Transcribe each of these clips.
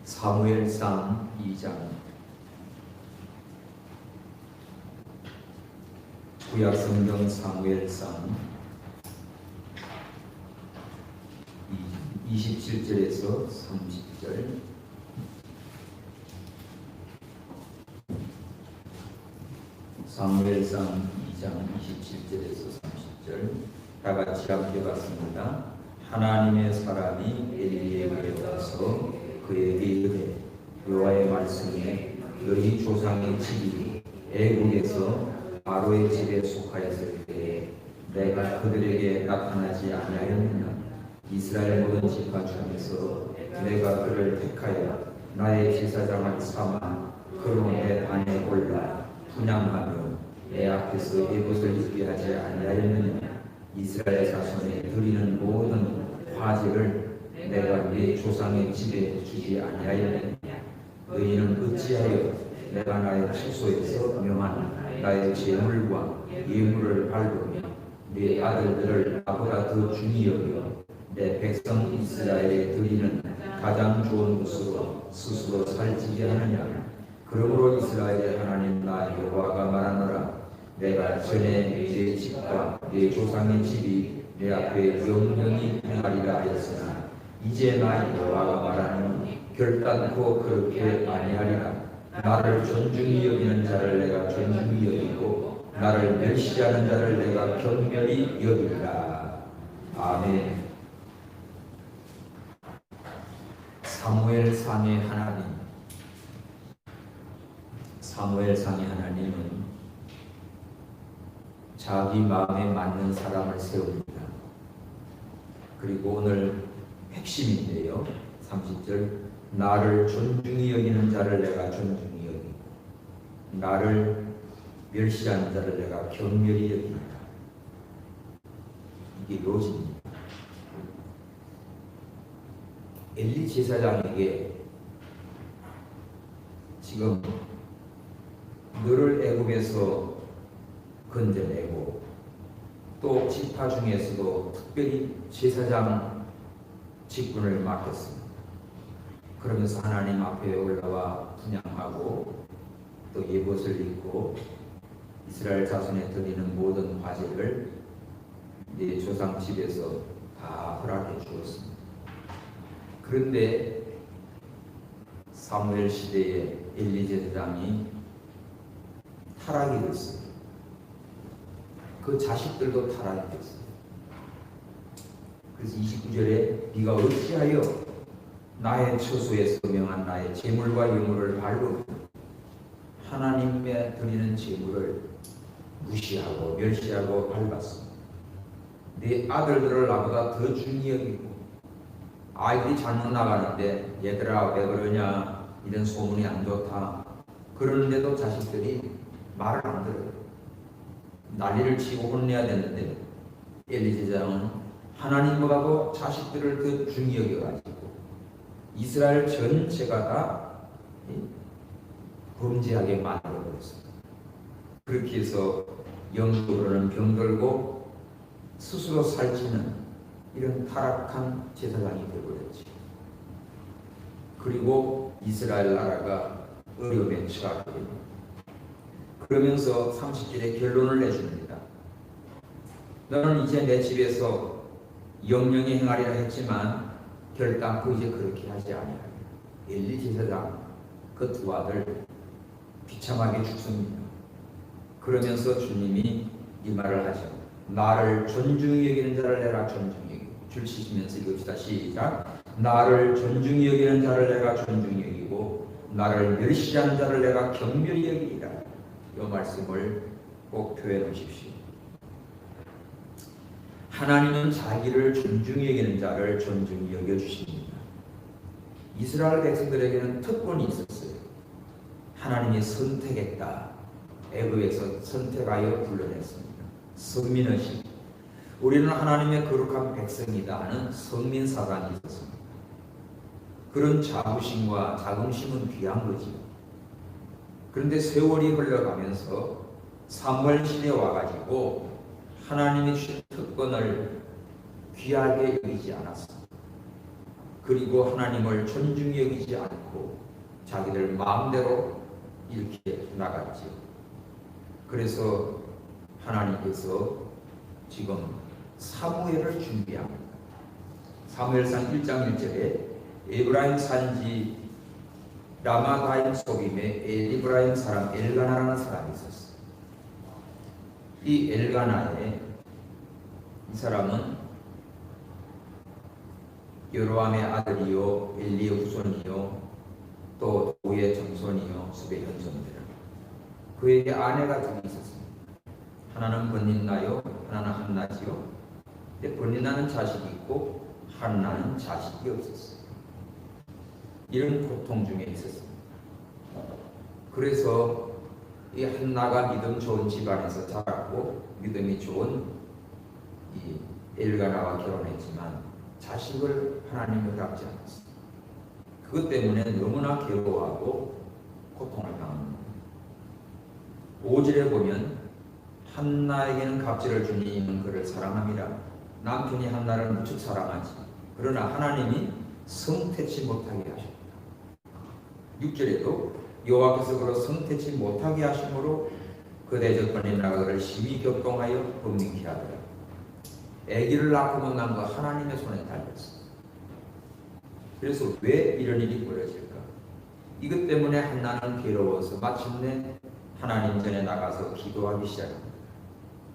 사무엘상 2장. 구약성경 사무엘상 27절에서 30절. 사무엘상 2장 27절에서 30절. 다 같이 함께 봤습니다. 하나님의 사람이 엘리에게 와서 그에게 이르되 여호와의 말씀에 너희 조상의 집이 애국에서 바로의 집에 속하였을 때에 내가 그들에게 나타나지 아니하였느냐. 이스라엘 모든 지파 중에서 내가 그를 택하여 나의 제사장을 삼아 그로 내 안에 올라 분향하며 내 앞에서 예봇을 입게 하지 아니하였느냐. 이스라엘 자손에 드리는 모든 화제를 내가 네 조상의 집에 주지 아니하였느냐. 너희는 어찌하여 내가 나의 처소에서 명한 나의 제물과 예물을 밟으며 네 아들들을 나보다 더 중히 여겨 내 백성 이스라엘에 드리는 가장 좋은 것으로 스스로 살찌게 하느냐. 그러므로 이스라엘의 하나님 나 여호와가 말하노라. 내가 전에 네 집과 네 조상의 집이 내 앞에 영영히 행하리라 하였으나 이제 나 여호와가 말하노니 결단코 그렇게 아니하리라. 나를 존중히 여기는 자를 내가 존중히 여기고 나를 멸시하는 자를 내가 경멸히 여기리라. 아멘. 사무엘상의 하나님. 사무엘상의 하나님은 자기 마음에 맞는 사람을 세웁니다. 그리고 오늘 핵심인데요. 30절. 나를 존중히 여기는 자를 내가 존중히 여기고 나를 멸시하는 자를 내가 경멸히 여긴다. 이게 요지입니다. 엘리 제사장에게 지금 너를 애국에서 건져내고 또 지파 중에서도 특별히 제사장 직분을 맡겼습니다. 그러면서 하나님 앞에 올라와 분향하고 또 예봇을 입고 이스라엘 자손에 드리는 모든 화제를 네 조상 집에서 다 허락해 주었습니다. 그런데 사무엘 시대에 엘리 제사장이 타락이 됐어요. 그 자식들도 타락이 됐어요. 그래서 29절에 네가 어찌하여 나의 처소에서 명한 나의 제물과 예물을 밟으며 하나님께 드리는 제물을 무시하고 멸시하고 밟았습니다. 네 아들들을 나보다 더 중히 여기고 아이들이 잘못 나가는데 얘들아 왜 그러냐 이런 소문이 안 좋다. 그러는데도 자식들이 말을 안 들어요. 난리를 치고 혼내야 되는데 엘리 제사장은 하나님보다도 자식들을 더 중히 여겨가지고 이스라엘 전체가 다 범죄하게 만들어버렸습니다. 그렇게 해서 영적으로는 병들고 스스로 살찌는 이런 타락한 제사장이 되어버렸지. 그리고 이스라엘 나라가 어려움에 처하게 됩니다. 그러면서 30절에 결론을 내줍니다. 너는 이제 내 집에서 영영히 행하리라 했지만 결단코 이제 그렇게 하지 아니하리라. 엘리 제사장 그 두 아들 비참하게 죽습니다. 그러면서 주님이 이 말을 하죠. 나를 존중히 여기는 자를 내가 존중히 여기고 줄 치시면서 읽읍시다. 시작. 나를 존중히 여기는 자를 내가 존중히 여기고 나를 멸시하는 자를 내가 경멸히 여기리라. 이 말씀을 꼭 표현해 주십시오. 하나님은 자기를 존중히 여기는 자를 존중히 여겨주십니다. 이스라엘 백성들에게는 특권이 있었어요. 하나님이 선택했다. 애굽에서 선택하여 불러냈습니다. 선민의식. 우리는 하나님의 거룩한 백성이다 하는 성민사관이 있었습니다. 그런 자부심과 자긍심은 귀한 거지요. 그런데 세월이 흘러가면서 사무엘 시대에 와가지고 하나님이 주신 특권을 귀하게 여기지 않았습니다. 그리고 하나님을 존중히 여기지 않고 자기들 마음대로 이렇게 나갔지요. 그래서 하나님께서 지금 사무엘을 준비합니다. 사무엘상 1장 1절에 에브라임 산지 라마가임 소빔에 에브라임 사람 엘가나라는 사람이 있었어요. 이 엘가나에 이 사람은 여로함의 아들이요 엘리의 후손이요 또 도의 정손이요 숲의 현손이라. 그에게 아내가 둘이 있었습니다. 하나는 번닌나요 하나는 한나지요. 근데 번닌나는 자식이 있고 한나는 자식이 없었어요. 이런 고통 중에 있었습니다. 그래서 이 한나가 믿음 좋은 집안에서 자랐고 믿음이 좋은 이 엘가나와 결혼했지만 자식을 하나님이 허락지 않았습니다. 그것 때문에 너무나 괴로워하고 고통을 당합니다. 5절에 보면 한나에게는 갑질을 주니 이는 그를 사랑함이라. 남편이 한나를 무척 사랑하지. 그러나 하나님이 성태치 못하게 하십니다. 6절에도 여호와께서 그를 성태치 못하게 하심으로 그 대적권이 나그를 심히 격동하여 범민케 하더라. 아기를 낳고 못난 거 하나님의 손에 달렸습니다. 그래서 왜 이런 일이 벌어질까? 이것 때문에 한나는 괴로워서 마침내 하나님 전에 나가서 기도하기 시작합니다.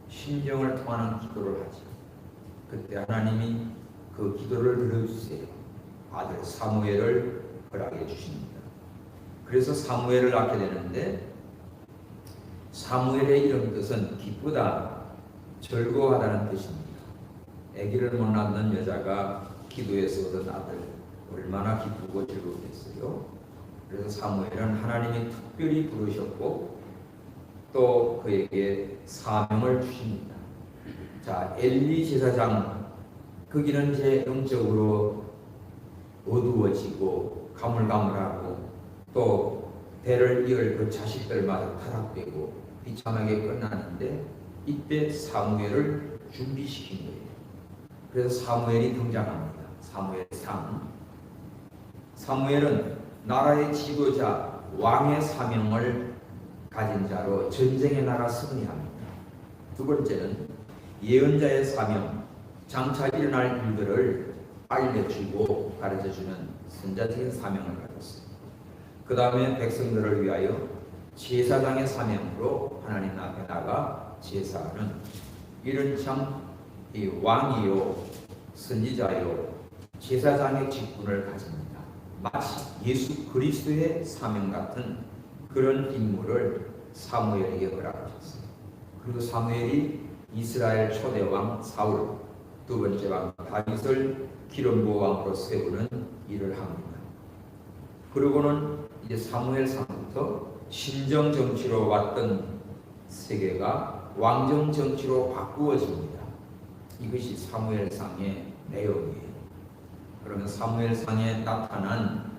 심정을 통하는 기도를 하죠. 그때 하나님이 그 기도를 들어주세요. 아들 사무엘을 허락해 주십니다. 그래서 사무엘을 낳게 되는데 사무엘의 이름 뜻은 기쁘다, 즐거워하다는 뜻입니다. 아기를 못 낳는 여자가 기도해서 얻은 아들 얼마나 기쁘고 즐겁겠어요. 그래서 사무엘은 하나님이 특별히 부르셨고 또 그에게 사명을 주십니다. 자, 엘리 제사장 거기는 이제 영적으로 어두워지고 가물가물하고 또 대를 이을 그 자식들마다 타락되고 비참하게 끝나는데 이때 사무엘을 준비시킨 거예요. 그래서 사무엘이 등장합니다. 사무엘상. 사무엘은 나라의 지도자 왕의 사명을 가진 자로 전쟁에 나가 승리합니다. 두 번째는 예언자의 사명, 장차 일어날 일들을 알려주고 가르쳐주는 선자적인 사명을 가졌습니다. 그 다음에 백성들을 위하여 제사장의 사명으로 하나님 앞에 나가 제사하는 이런 참 이 왕이요 선지자요 제사장의 직분을 가집니다. 마치 예수 그리스도의 사명 같은 그런 인물을 사무엘에게 허락하셨습니다. 그리고 사무엘이 이스라엘 초대 왕 사울, 두 번째 왕 다윗을 기름부어 왕으로 세우는 일을 합니다. 그리고는 이제 사무엘상부터 신정 정치로 왔던 세계가 왕정 정치로 바꾸어집니다. 이것이 사무엘상의 내용이에요. 그러면 사무엘상에 나타난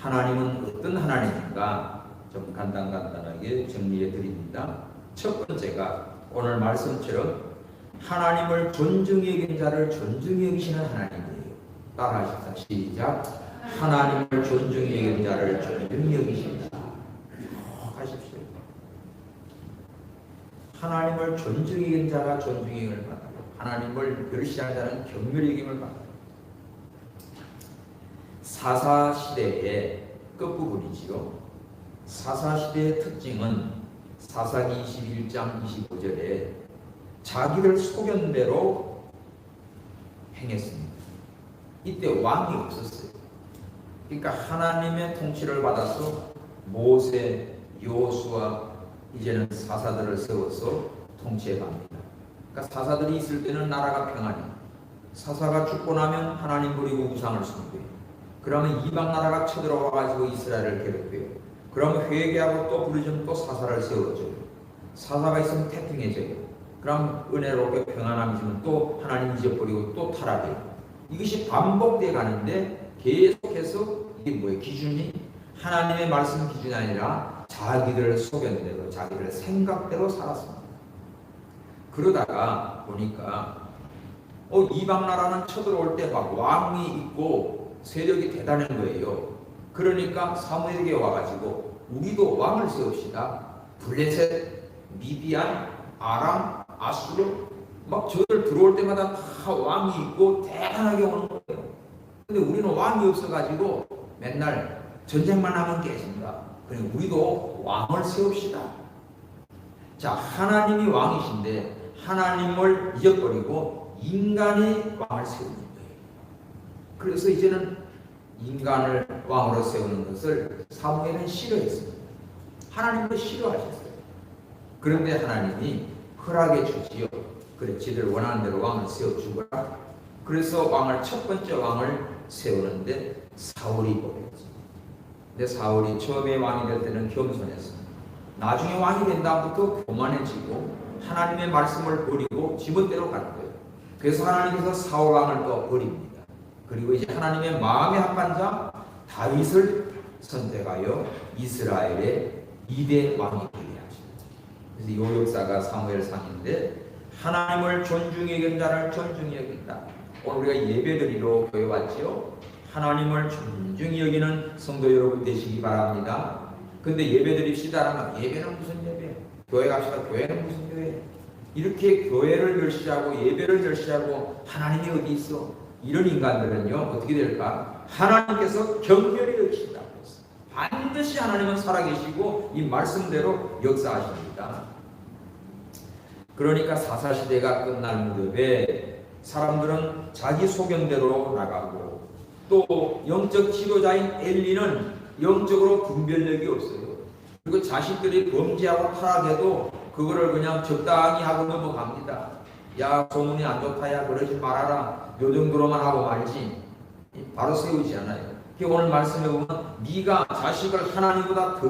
하나님은 어떤 하나님인가 좀 간단하게 정리해 드립니다. 첫 번째가 오늘 말씀처럼 하나님을 존중히 여긴 자를 존중히 여기시는 하나님이에요. 따라하십시다. 시작. 하나님을 존중히 여긴 자를 존중히 여기신다. 하십시오. 하나님을 존중히 여긴 자가 존중히 여김을 받고 하나님을 멸시하는 자는 경멸히 여김을 받고 사사시대의 끝부분이지요. 사사시대의 특징은 사사기 21장 25절에 자기를 속연 대로 행했습니다. 이때 왕이 없었어요. 그러니까 하나님의 통치를 받아서 모세, 여호수아 이제는 사사들을 세워서 통치해 갑니다. 그러니까 사사들이 있을 때는 나라가 평안해. 사사가 죽고 나면 하나님 버리고 우상을 숭배해요. 그러면 이방 나라가 쳐들어와 가지고 이스라엘을 괴롭혀요. 그러면 회개하고 또 부르짖으면 또 사사를 세워줘요. 사사가 있으면 태평해져요. 그럼 은혜롭게 평안함이지만 또 하나님 잊어버리고 또 타락해요. 이것이 반복돼 가는데 계속해서 이게 뭐예요? 기준이 하나님의 말씀 기준이 아니라 자기들 소견대로 자기들 생각대로 살았습니다. 그러다가 보니까 이방 나라는 쳐들어올 때 막 왕이 있고 세력이 대단한 거예요. 그러니까 사무엘에게 와가지고 우리도 왕을 세웁시다. 블레셋, 미디안, 아람, 아수르 막 저들 들어올 때마다 다 왕이 있고 대단하게 오는 거예요. 근데 우리는 왕이 없어가지고 맨날 전쟁만 하면 깨진다. 그러니 우리도 왕을 세웁시다. 자, 하나님이 왕이신데 하나님을 잊어버리고 인간이 왕을 세우는 거예요. 그래서 이제는 인간을 왕으로 세우는 것을 사무엘은 싫어했습니다. 하나님도 싫어하셨어요. 그런데 하나님이 허락해 주지요. 그래, 지들 원하는 대로 왕을 세워주거라. 그래서 첫 번째 왕을 세우는데 사울이 뽑혔죠. 근데 사울이 처음에 왕이 될 때는 겸손했습니다. 나중에 왕이 된 다음부터 교만해지고 하나님의 말씀을 버리고 지멋대로 갈 거예요. 그래서 하나님께서 사울 왕을 또 버립니다. 그리고 이제 하나님의 마음에 합한 자 다윗을 선택하여 이스라엘의 2대 왕이 되게 하십니다. 그래서 이 역사가 사무엘상인데 하나님을 존중히 여긴 자를 존중히 여긴다. 오늘 우리가 예배드리러 교회 왔지요. 하나님을 존중히 여기는 성도 여러분 되시기 바랍니다. 근데 예배드립시다라면 예배는 무슨 예배? 교회 갑시다. 교회는 무슨 교회? 이렇게 교회를 멸시하고 예배를 멸시하고 하나님이 어디 있어? 이런 인간들은요 어떻게 될까? 하나님께서 경멸히 여기신다. 반드시 하나님은 살아계시고 이 말씀대로 역사하십니다. 그러니까 사사시대가 끝날 무렵에 사람들은 자기 소견대로 나가고 또 영적 지도자인 엘리는 영적으로 분별력이 없어요. 그리고 자식들이 범죄하고 타락해도 그거를 그냥 적당히 하고 넘어갑니다. 야, 소문이 안 좋다야 그러지 말아라. 요 정도로만 하고 말지. 바로 세우지 않아요. 오늘 말씀해 보면 네가 자식을 하나님보다 더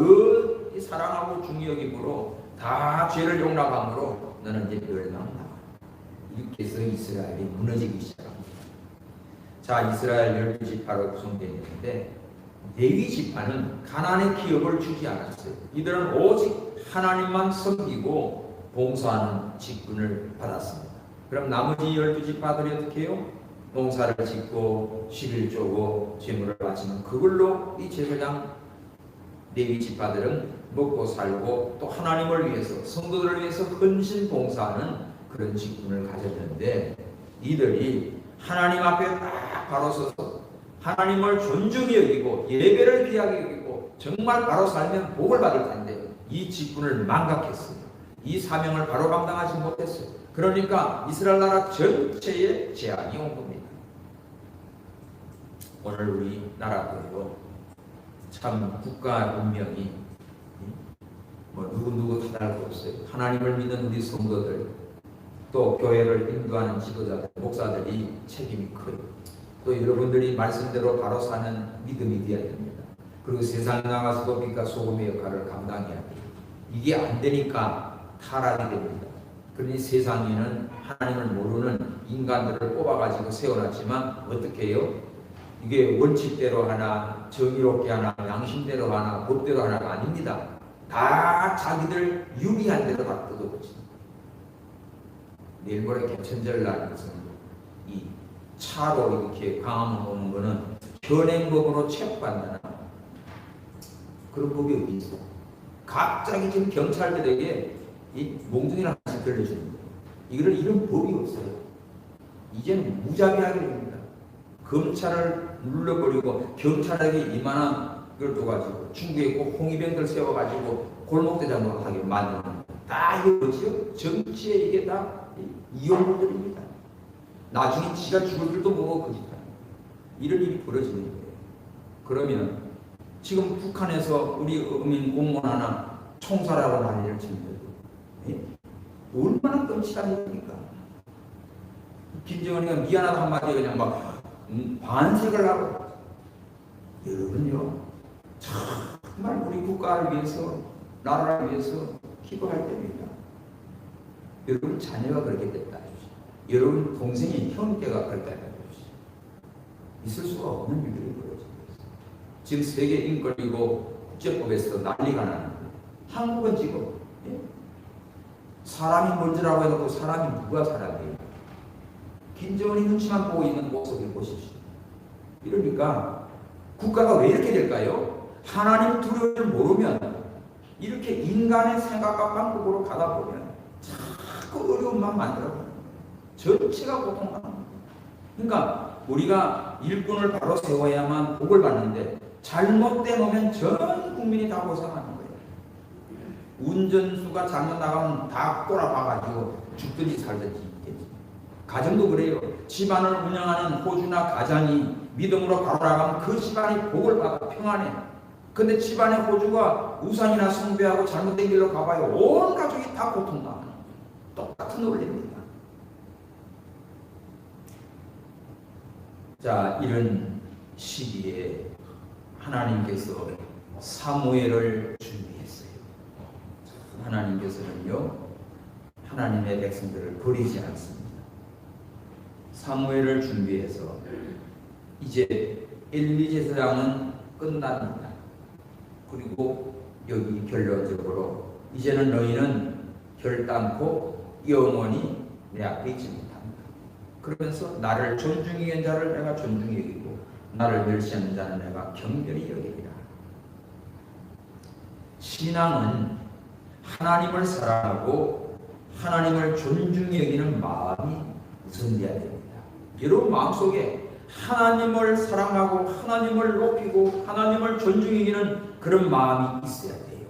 사랑하고 중히 여김으로 다 죄를 용납함으로 너는 이제 멸망한다. 이렇게 해서 이스라엘이 무너지기 시작합니다. 자, 이스라엘 12지파로 구성되어 있는데 레위 지파는 가나안의 기업을 주지 않았어요. 이들은 오직 하나님만 섬기고 봉사하는 직분을 받았습니다. 그럼 나머지 12지파들이 어떻게 해요? 농사를 짓고 11조고 제물을 바치면 그걸로 이 제사장 레위 지파들은 먹고 살고 또 하나님을 위해서 성도들을 위해서 헌신 봉사하는 그런 직분을 가졌는데 이들이 하나님 앞에 딱 바로 서서 하나님을 존중히 여기고 예배를 귀하게 여기고 정말 바로 살면 복을 받을 텐데 이 직분을 망각했어요. 이 사명을 바로 감당하지 못했어요. 그러니까 이스라엘 나라 전체에 재앙이 온 겁니다. 오늘 우리 나라도요 참 국가 운명이 뭐 누구 다를 거 없어요. 하나님을 믿는 우리 성도들 또 교회를 인도하는 지도자들 목사들이 책임이 커요. 또 여러분들이 말씀대로 바로 사는 믿음이 되어야 됩니다. 그리고 세상 나가서도 빛과 소금의 역할을 감당해야 돼요. 이게 안 되니까 타락이 됩니다. 그러니 세상에는 하나님을 모르는 인간들을 뽑아가지고 세워놨지만 어떻게 해요? 이게 원칙대로 하나, 정의롭게 하나, 양심대로 하나, 법대로 하나가 아닙니다. 다 자기들 유리한 대로 다 뜯어버립니다. 내일 모레 개천절날 것은 이 차로 이렇게 강화문 오는 거는 현행법으로 체포한다는 그런 법이 어디 있어? 갑자기 지금 경찰들에게 이 몽둥이를 하나씩 들려주는 거예요. 이런 법이 없어요. 이제는 무자비하게 됩니다. 검찰을 눌러버리고 경찰에게 이만한 걸 둬가지고 중국에 꼭 홍위병들 세워가지고 골목대장으로 하게 만드는 거예요. 다 이거 뭐지요? 정치에 이게 다 이용물들입니다. 나중에 지가 죽을 줄도 모르고 거짓말. 이런 일이 벌어지는 거예요. 그러면 지금 북한에서 우리 어민 공무원 하나 총살하고 난리를 치는데 얼마나 끔찍한 일입니까? 김정은이가 미안하다 한마디에 그냥 막 반색을 하고 여러분요 정말 우리 국가를 위해서 나라를 위해서 기도할 때입니다. 여러분 자녀가 그렇게 됐다 해주시오. 여러분 동생이 형제가 그렇게 됐다 해주시오. 있을 수가 없는 일들이 벌어지고 있어요. 지금 세계 인권이고 국제법에서 난리가 나는데 한국은 지금 사람이 먼저라고 해놓고 사람이 누가 사람이에요? 김정은이 눈치만 보고 있는 모습을 보십시오. 이러니까 국가가 왜 이렇게 될까요? 하나님 두려움을 모르면 이렇게 인간의 생각과 방법으로 가다 보면 자꾸 어려움만 만들어가는 거예요. 전체가 고통하는 거예요. 그러니까 우리가 일꾼을 바로 세워야만 복을 받는데 잘못돼 놓으면 전 국민이 다 고생하는 거예요. 운전수가 잘못 나가면 다 꼬라박아가지고 죽든지 살든지. 가정도 그래요. 집안을 운영하는 호주나 가장이 믿음으로 바로 나가면 그 집안이 복을 받아 평안해. 근데 집안의 호주가 우상이나 숭배하고 잘못된 길로 가봐요. 온 가족이 다 고통당하는 똑같은 논리입니다. 자, 이런 시기에 하나님께서 사무엘을 준비했어요. 하나님께서는요, 하나님의 백성들을 버리지 않습니다. 사무엘을 준비해서 이제 엘리 제사장은 끝납니다. 그리고 여기 결론적으로 이제는 너희는 결단코 영원히 내 앞에 있지 못한다. 그러면서 나를 존중히 여긴 자를 내가 존중히 여기고 나를 멸시하는 자는 내가 경멸히 여기리라. 신앙은 하나님을 사랑하고 하나님을 존중히 여기는 마음이 우선돼야 됩니다. 여러분 마음속에 하나님을 사랑하고 하나님을 높이고 하나님을 존중히 여기는 그런 마음이 있어야 돼요.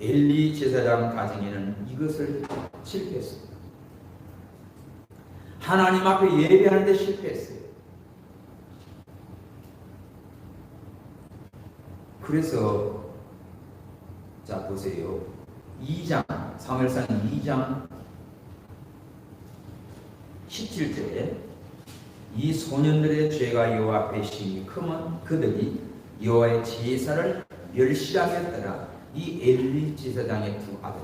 엘리 제사장 가정에는 이것을 실패했습니다. 하나님 앞에 예배하는 데 실패했어요. 그래서 자 보세요. 2장 사무엘상 2장 17절에 이 소년들의 죄가 여호와 앞에 심히 크면 그들이 여호와의 제사를 멸시하였더라. 이 엘리 제사장의 두 아들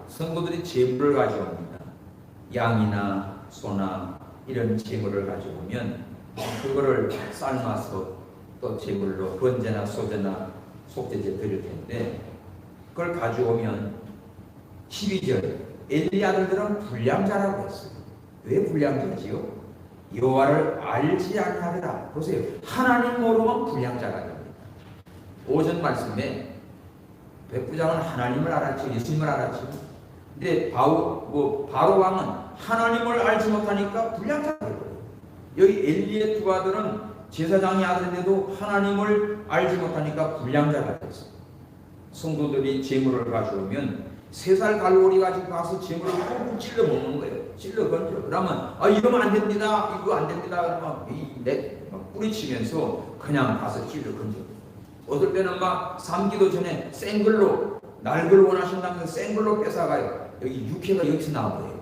성도들이 제물을 가져옵니다. 양이나 소나 이런 제물을 가져오면 그거를 삶아서 또 제물로 번제나 소제나 속죄제 드릴 텐데 그걸 가져오면 12절 엘리 아들들은 불량자라고 했어요. 왜 불량자지요? 여호와를 알지 아니하더라. 보세요. 하나님 모르면 불량자가 됩니다. 오전 말씀에 백부장은 하나님을 알았지 예수님을 알았지. 근데 바로 왕은 하나님을 알지 못하니까 불량자가 되고요. 여기 엘리의 두 아들은 제사장의 아들인데도 하나님을 알지 못하니까 불량자가 됐어요. 성도들이 제물을 가져오면 3살 갈고리 가지고 가서 제물을 꼭 찔러 먹는 거예요. 찔러 건져. 그러면 이러면 안 됩니다. 이거 안 됩니다. 그러면 막 뿌리치면서 그냥 가서 찔러 건져. 어떨 때는 막 삼기도 전에 생글로 날걸 원하신다면서 생글로 뺏어가요. 여기 육회가 여기서 나와요.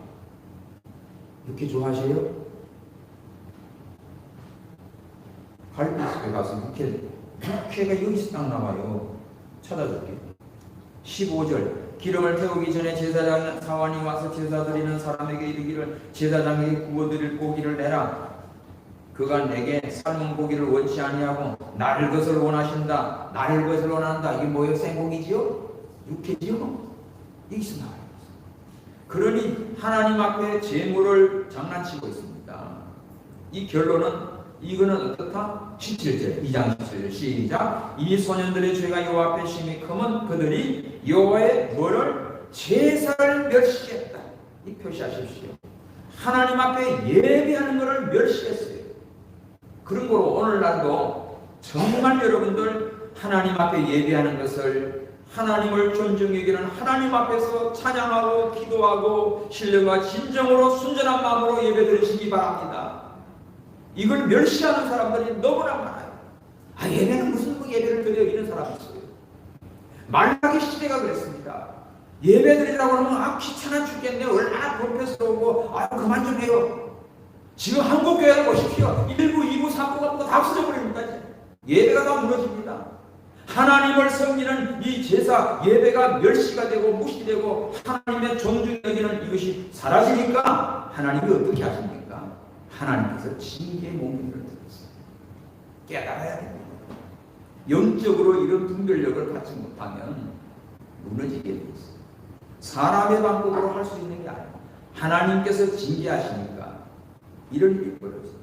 육회 좋아하세요? 갈비집에 가서 육회가 여기서 딱 나와요. 찾아줄게요. 15절 기름을 태우기 전에 제사장 사환이 와서 제사 드리는 사람에게 이르기를 제사장에게 구워드릴 고기를 내라. 그가 내게 삶은 고기를 원치 아니하고 나를 것을 원하신다. 나를 것을 원한다. 이게 뭐예요? 생고기지요? 육회지요? 여기서 나와요. 그러니 하나님 앞에 제물을 장난치고 있습니다. 이 결론은 이거는 어떻다? 17절 2장 17절 시작. 이 소년들의 죄가 여호와 앞에 심히 크면 그들이 여호와의 뭐를 제사를 멸시했다. 이 표시하십시오. 하나님 앞에 예배하는 것을 멸시했어요. 그런 거로 오늘날도 정말 여러분들 하나님 앞에 예배하는 것을 하나님을 존중히 여기는 하나님 앞에서 찬양하고 기도하고 신령과 진정으로 순전한 마음으로 예배드리시기 바랍니다. 이걸 멸시하는 사람들이 너무나 많아요. 예배는 무슨 예배를 드려 이런 사람이 있어요. 말라기 시대가 그랬습니다. 예배 드리라고 하면 귀찮아 죽겠네. 얼마나 불편스러우고 그만 좀 해요. 지금 한국 교회를 보십시오. 1부, 2부, 3부가 다 없어져버립니다. 예배가 다 무너집니다. 하나님을 섬기는 이 제사 예배가 멸시가 되고 무시되고 하나님의 존중이 여기는 이것이 사라지니까 하나님이 어떻게 하십니까? 하나님께서 징계의 몸을 들었어요. 깨달아야 됩니다. 영적으로 이런 분별력을 갖지 못하면 무너지게 되어 있어요. 사람의 방법으로 할 수 있는 게 아니에요. 하나님께서 징계하시니까 이런 일이 벌어져요.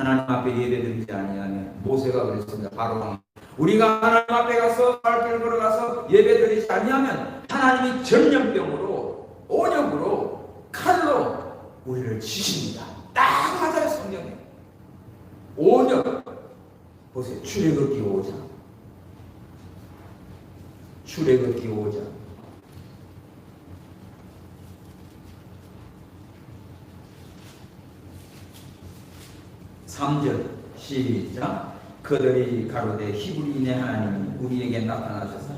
하나님 앞에 예배드리지 아니하면 모세가 그랬습니다. 바로 우리가 하나님 앞에 가서 발길을 걸어가서 예배드리지 아니하면 하나님이 전염병으로 온역으로 칼로 우리를 치십니다. 딱 맞아요. 성경에 온역 보세요. 출애굽기 5장 출애굽기 5장 3절 시작. 그들이 가로되 히브리인의 하나님이 우리에게 나타나셔서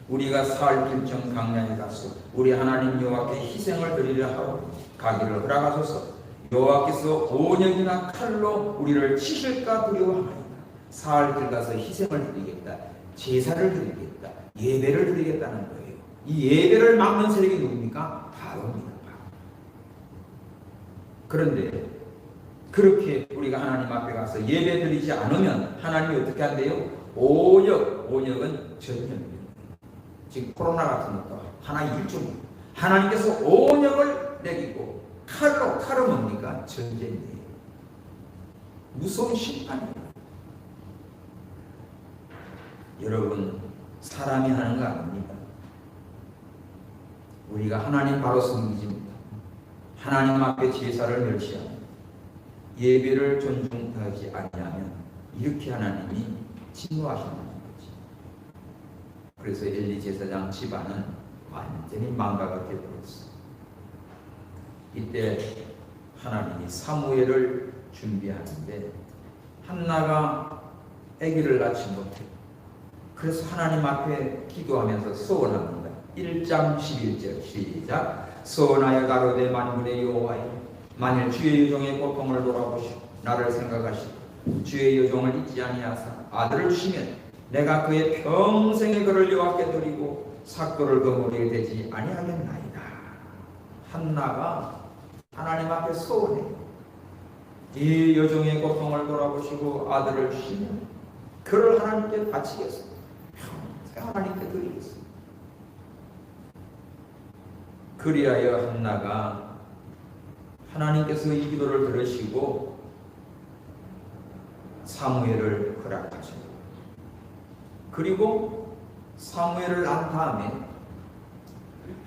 우리가 살 길정 강야에 가서 우리 하나님 여호와께 희생을 드리려 하고 가기를 허락하소서. 여호와께서 온역이나 칼로 우리를 치실까 두려워하나이다. 사흘 길 가서 희생을 드리겠다, 제사를 드리겠다, 예배를 드리겠다는 거예요. 이 예배를 막는 세력이 누굽니까? 바로입니다. 그런데 그렇게 우리가 하나님 앞에 가서 예배 드리지 않으면 하나님이 어떻게 한대요? 온역은 전염입니다. 지금 코로나 같은 것도 하나의 일종입니다. 하나님께서 온역을 내기고 칼은 뭡니까? 전쟁이에요. 무서운 심판이에요. 여러분, 사람이 하는 거 아닙니다. 우리가 하나님 바로 섬기십니다. 하나님 앞에 제사를 멸시하고 예배를 존중하지 아니하면 이렇게 하나님이 진노하시는 거지. 그래서 엘리 제사장 집안은 완전히 망가가 되어버렸어. 이때 하나님이 사무엘을 준비하는데 한나가 아기를 낳지 못해. 그래서 하나님 앞에 기도하면서 소원합니다. 1장 11절 시작. 소원하여 가로되 만군의 여호와여, 만일 주의 여종의 고통을 돌아보시고 나를 생각하시고 주의 여종을 잊지 아니하사 아들을 주시면 내가 그의 평생의 그를 여호와께 드리고 삭도를 거머리에 대지 아니하겠나이다. 한나가 하나님 앞에 소원해요. 이 여종의 고통을 돌아보시고 아들을 주시면 그를 하나님께 바치겠습니다. 평생 하나님께 드리겠습니다. 그리하여 한나가 하나님께서 이 기도를 들으시고 사무엘을 허락하십니다. 그리고 사무엘을 낳은 다음에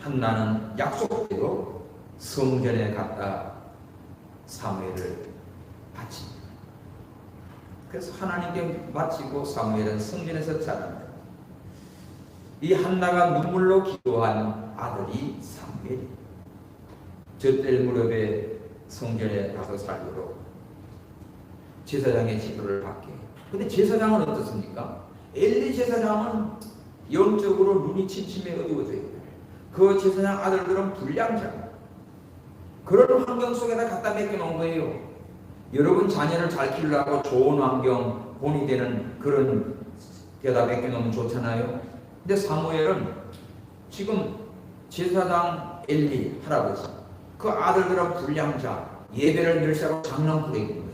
한나는 약속대로 성전에 갔다 사무엘을 바칩니다. 그래서 하나님께 바치고 사무엘은 성전에서 자랍니다. 이 한나가 눈물로 기도한 아들이 사무엘이 젖될 무렵에 성전에 가서 살도록 제사장의 지도를 받게. 근데 제사장은 어떻습니까? 엘리 제사장은 영적으로 눈이 침침해 어두워져 있다. 그 제사장 아들들은 불량자. 그런 환경 속에다 갖다 맡겨놓은 거예요. 여러분 자녀를 잘 키우려고 좋은 환경, 본이 되는 그런 데다 맡겨놓으면 좋잖아요. 근데 사무엘은 지금 제사장 엘리 할아버지, 그 아들들은 불량자, 예배를 멸시하고 장난꾸러기인 거야.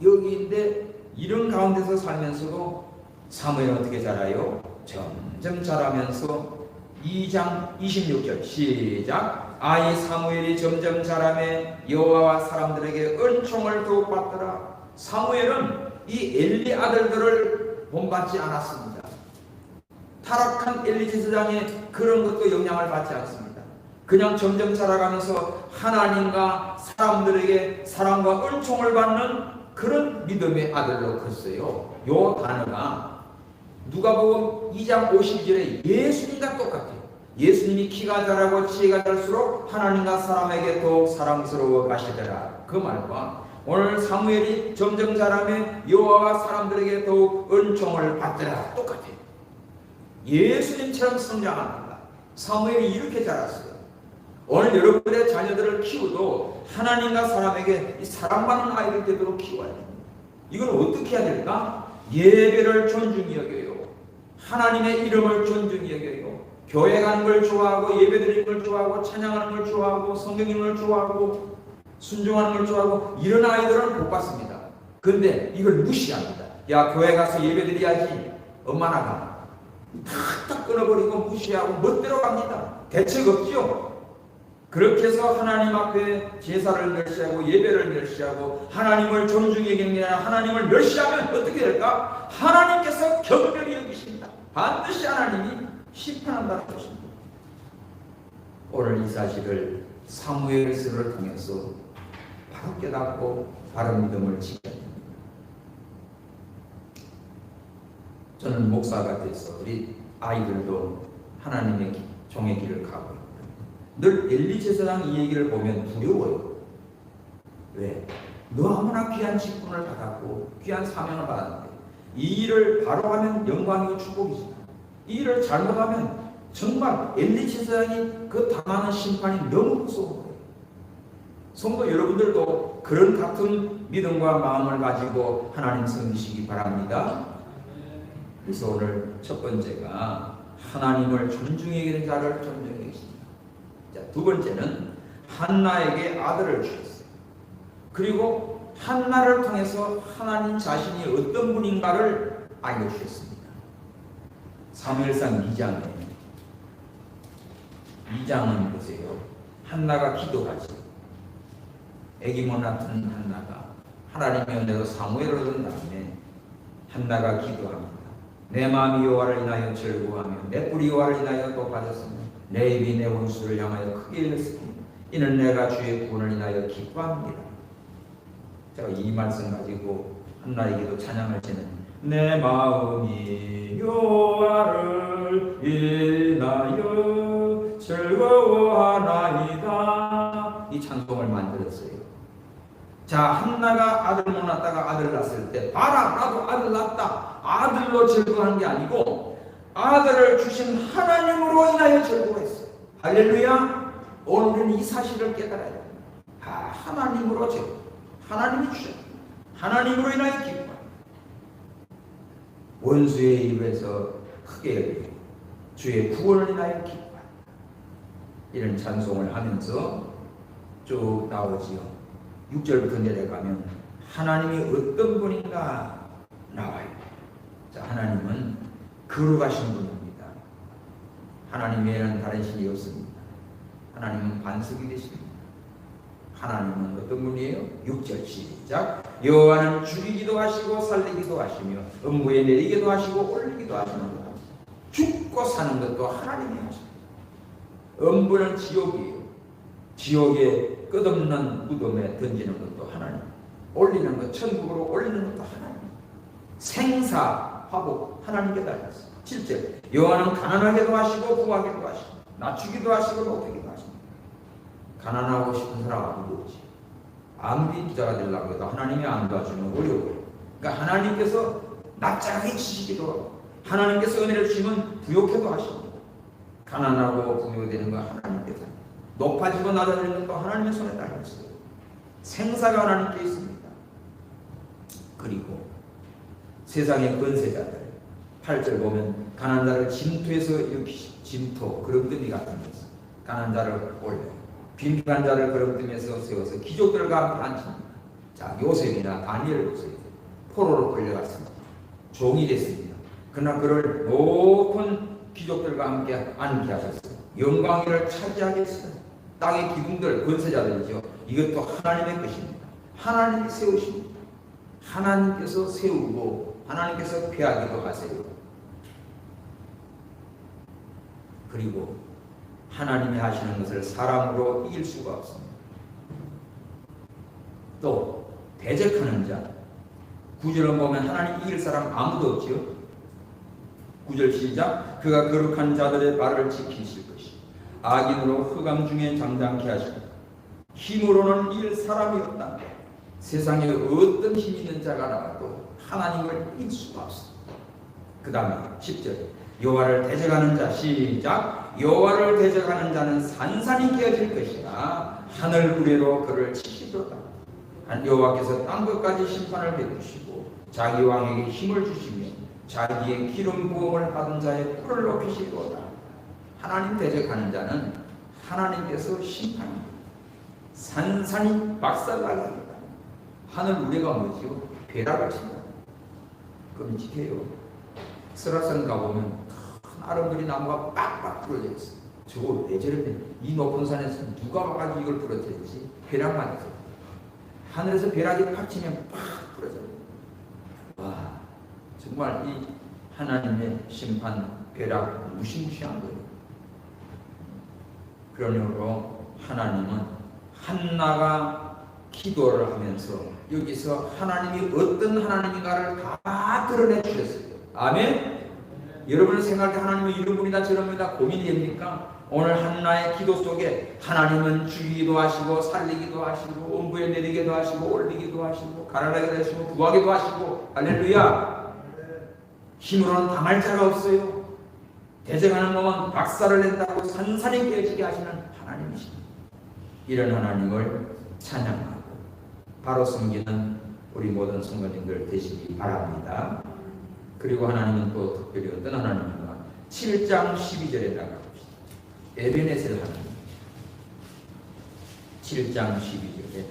여기인데 이런 가운데서 살면서도 사무엘은 어떻게 자라요? 점점 자라면서 2장 26절 시작. 아이 사무엘이 점점 자라매 여호와와 사람들에게 은총을 더욱 받더라. 사무엘은 이 엘리 아들들을 본받지 않았습니다. 타락한 엘리 제사장의 그런 것도 영향을 받지 않습니다. 그냥 점점 자라가면서 하나님과 사람들에게 사랑과 은총을 받는 그런 믿음의 아들로 컸어요. 요 단어가 누가복음 2장 52절에 예수님과 똑같아요. 예수님이 키가 자라고 지혜가 잘수록 하나님과 사람에게 더욱 사랑스러워 가시더라. 그 말과 오늘 사무엘이 점점 자라며 여호와와 사람들에게 더욱 은총을 받더라. 똑같아요. 예수님처럼 성장합니다. 사무엘이 이렇게 자랐어요. 오늘 여러분의 자녀들을 키워도 하나님과 사람에게 사랑받는 아이들 되도록 키워야 됩니다. 이건 어떻게 해야 될까? 예배를 존중히 여겨요. 하나님의 이름을 존중히 여겨요. 교회 가는 걸 좋아하고 예배 드리는 걸 좋아하고 찬양하는 걸 좋아하고 성경 읽는 걸 좋아하고 순종하는 걸 좋아하고 이런 아이들은 못 받습니다. 근데 이걸 무시합니다. 야, 교회 가서 예배 드려야지. 엄마나 가. 탁탁 끊어버리고 무시하고 멋대로 갑니다. 대책 없죠. 그렇게 해서 하나님 앞에 제사를 멸시하고 예배를 멸시하고 하나님을 존중히 경배하는 하나님을 멸시하면 어떻게 될까? 하나님께서 경멸히 여기십니다. 반드시 하나님이 심판한다는 것입니다. 오늘 이 사실을 사무엘서를 통해서 바로 깨닫고 바른 믿음을 지켜야 됩니다. 저는 목사가 돼서 우리 아이들도 하나님의 종의 길을 가고 있고 늘 엘리 제사장 이 얘기를 보면 두려워요. 왜? 너무나 귀한 직분을 받았고 귀한 사명을 받았는데 이 일을 바로 하면 영광이고 축복이지만 이 일을 잘못하면 정말 엘리 제사장이 그 당하는 심판이 너무 무서운 거예요. 성도 여러분들도 그런 같은 믿음과 마음을 가지고 하나님 섬기시기 바랍니다. 그래서 오늘 첫 번째가 하나님을 존중해 여기는 자를 존중해 계십니다. 자, 두 번째는 한나에게 아들을 주셨어요. 그리고 한나를 통해서 하나님 자신이 어떤 분인가를 알려주셨습니다. 사무엘상 2장은 보세요. 한나가 기도하죠. 애기 못 낳던 한나가 하나님의 은혜로 사무엘을 얻은 다음에 한나가 기도합니다. 내 마음이 여호와를 인하여 즐거워하며 내 뿔이 여호와를 인하여 높아졌으며 내 입이 내 원수를 향하여 크게 열렸으니 이는 내가 주의 구원을 인하여 기뻐합니다. 제가 이 말씀 가지고 한나에게도 찬양할 때는 내 마음이 여호와를 인하여 즐거워하나이다. 이 찬송을 만들었어요. 자, 한나가 아들 못 낳다가 아들 낳았을 때 봐라 나도 아들 낳았다 아들로 즐거워한 게 아니고 아들을 주신 하나님으로 인하여 즐거워했어요. 할렐루야. 오늘은 이 사실을 깨달아야 됩니다. 하나님으로 즐거워. 하나님이 주셨다. 하나님으로 인하여 기뻐. 원수의 입에서 크게 열리고 주의 구원을 인하여 기뻐. 이런 찬송을 하면서 쭉 나오지요. 6절부터 내려가면 하나님이 어떤 분인가 나와요. 자, 하나님은 거룩하신 분입니다. 하나님 외에는 다른 신이 없습니다. 하나님은 반석이 되십니다. 하나님은 어떤 분이에요? 6절 시작. 여호와는 죽이기도 하시고 살리기도 하시며 음부에 내리기도 하시고 올리기도 하시는 것. 죽고 사는 것도 하나님이 하십니다. 음부는 지옥이에요. 지옥에 끝없는 무덤에 던지는 것도 하나님, 올리는 것, 천국으로 올리는 것도 하나님. 생사 화복 하나님께 달렸어요. 7절 여호와는 가난하게도 하시고 부하게도 하시고 낮추기도 하시고 높이기도 하십니다. 가난하고 싶은 사람 아무도 없지. 아무리 부자가 되려고 해도 하나님이 안 도와주면 어려워요. 그러니까 하나님께서 납작하게 치시기도 하고 하나님께서 은혜를 주시면 부욕해도 하십니다. 가난하고 부유되는 건 하나님께서, 높아지고 낮아지는 것도 하나님의 손에 달렸어요. 생사가 하나님께 있습니다. 그리고 세상의 권세자들 8절 보면 가난한 자를 짐투에서 일으키시고, 짐투 그릇더미 같은 것을 가난한 자를 올려 빈곤한 자를 그릇더미에서 세워서 귀족들과 함께 앉힙니다. 자, 요셉이나 다니엘 요셉 포로로 끌려갔습니다. 종이 됐습니다. 그러나 그를 높은 귀족들과 함께 앉게 하셨어요. 영광을 차지하게 했어요. 땅의 기둥들, 권세자들이죠. 이것도 하나님의 것입니다. 하나님이 세우십니다. 하나님께서 세우고 하나님께서 폐하기도 하세요. 그리고 하나님이 하시는 것을 사람으로 이길 수가 없습니다. 또 대적하는 자, 9절을 보면 하나님 이길 사람 아무도 없지요. 9절 시작. 그가 거룩한 자들의 발을 지키실 것이 악인으로 흑암 중에 잠잠케 하시고 힘으로는 이길 사람이 없다. 세상에 어떤 힘 있는 자가 나와도 하나님을 이길 수가 없습니다. 그 다음에 10절 여호와를 대적하는 자 시작. 여호와를 대적하는 자는 산산이 깨어질 것이나 하늘 우레로 그를 치시도다. 여호와께서 땅 끝까지 심판을 베푸시고 자기 왕에게 힘을 주시며 자기의 기름 부음을 받은 자의 뿔을 높이시도다. 하나님 대적하는 자는 하나님께서 심판합니다. 산산이 박살나게 합니다. 하늘 우레가 뭐지요? 벼락을 친다. 끔찍해요. 설악산 가보면 큰 아름드리 나무가 빡빡 부러져 있어요. 저거 왜 저런데 이 높은 산에서 누가 와가지고 이걸 부러뜨렸지? 벼락만 있어. 하늘에서 벼락이 팍 치면 팍 부러져. 와, 정말 이 하나님의 심판 벼락 무시무시한 거예요. 그러므로 하나님은 한나가 기도를 하면서 여기서 하나님이 어떤 하나님인가를 다 드러내 주셨어요. 아멘. 여러분 생각할 때 하나님은 이런 분이다 저런 분이다 고민이 됩니까? 오늘 한나의 기도 속에 하나님은 죽이기도 하시고 살리기도 하시고 원부에 내리기도 하시고 올리기도 하시고 가난하기도 하시고 부하기도 하시고 할렐루야. 힘으로는 당할 자가 없어요. 대적하는 놈은 박살을 낸다고 산산이 깨지게 하시는 하나님이십니다. 이런 하나님을 찬양하고 바로 섬기는 우리 모든 성도님들 되시기 바랍니다. 그리고 하나님은 또 특별히 어떤 하나님인가? 7장 12절에다가 봅시다. 에베네셀 하나님. 7장 12절에